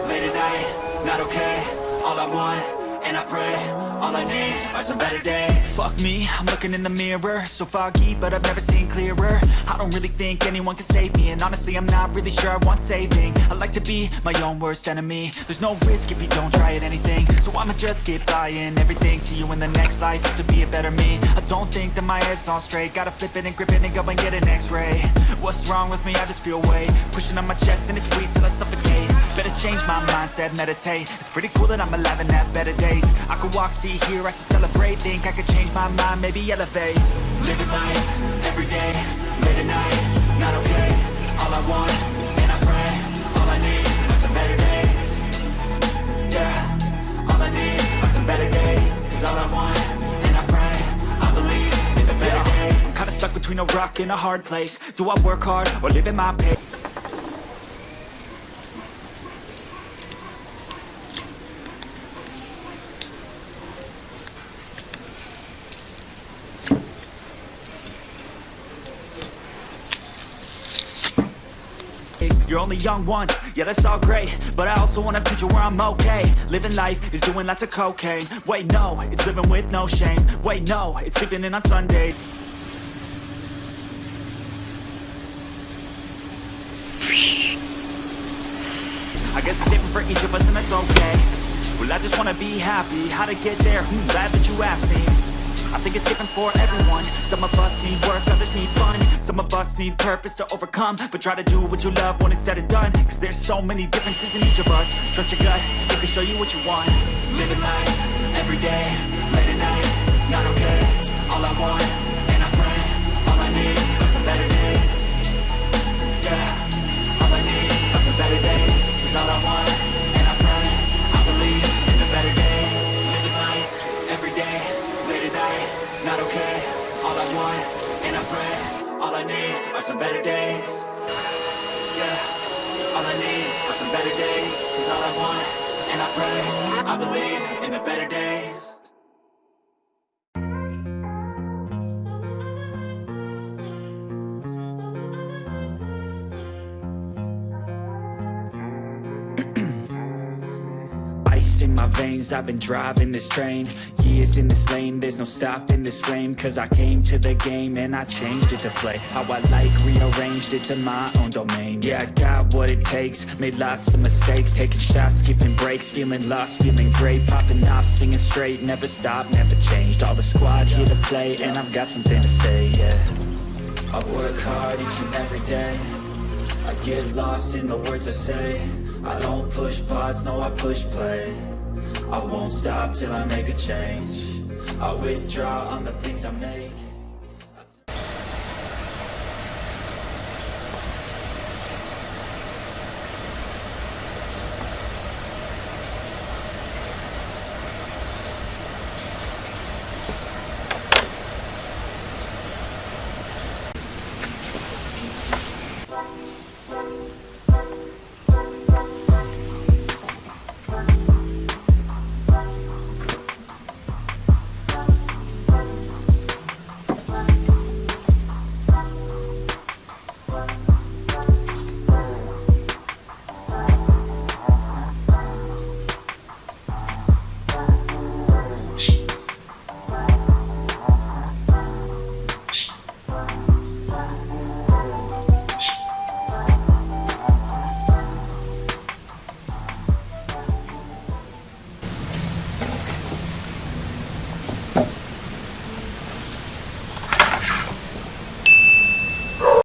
late at night, not okay. All I want, and I pray, all I need are some better days. Fuck me, I'm looking in the mirror, so foggy, but I've never seen clearer. I don't really think anyone can save me, and honestly I'm not really sure I want saving. I like to be my own worst enemy. There's no risk if you don't try at anything, so I'ma just keep buying everything. See you in the next life, have to be a better me. I don't think that my head's on straight, gotta flip it and grip it and go and get an x-ray. What's wrong with me? I just feel weight pushing on my chest and it squeezes till I suffocate. Better change my mindset, meditate. It's pretty cool that I'm alive and have better days. I could walk, see, hear, I should celebrate. Think I could change my mind, maybe elevate. Living life, everyday, late at night, not okay. All I want, and I pray, all I need are some better days. Yeah, all I need are some better days. Cause all I want, and I pray, I believe in the better days. I'm kinda stuck between a rock and a hard place. Do I work hard, or live at my pace? You're only young once, yeah that's all great, but I also want a future where I'm okay. Living life is doing lots of cocaine. Wait no, it's living with no shame. Wait no, it's sleeping in on Sundays. I guess it's different for each of us and that's okay. Well I just wanna be happy, how to get there, glad that you asked me. I think it's different for everyone. Some of us need work, others need fun. Some of us need purpose to overcome. But try to do what you love when it's said and done. Cause there's so many differences in each of us. Trust your gut, it can show you what you want. Living life, everyday, late at night, not okay. All I want, and I pray, all I need are some better days. Yeah, all I need are some better days. Cause all I want, and I pray, I believe in the better days. Living life, everyday, late at night, not okay. All I want, and I pray, all I need are some better days. Yeah, all I need are some better days. Cause all I want, and I pray, I believe in the better days. In my veins, I've been driving this train. Years in this lane, there's no stopping this flame. Cause I came to the game and I changed it to play how I like, rearranged it to my own domain. Yeah, I got what it takes, made lots of mistakes. Taking shots, skipping breaks, feeling lost, feeling great. Popping off, singing straight, never stopped, never changed. All the squad here to play and I've got something to say, yeah. I work hard each and every day. I get lost in the words I say. I don't push pause, no I push play. I won't stop till I make a change. I withdraw on the things I make.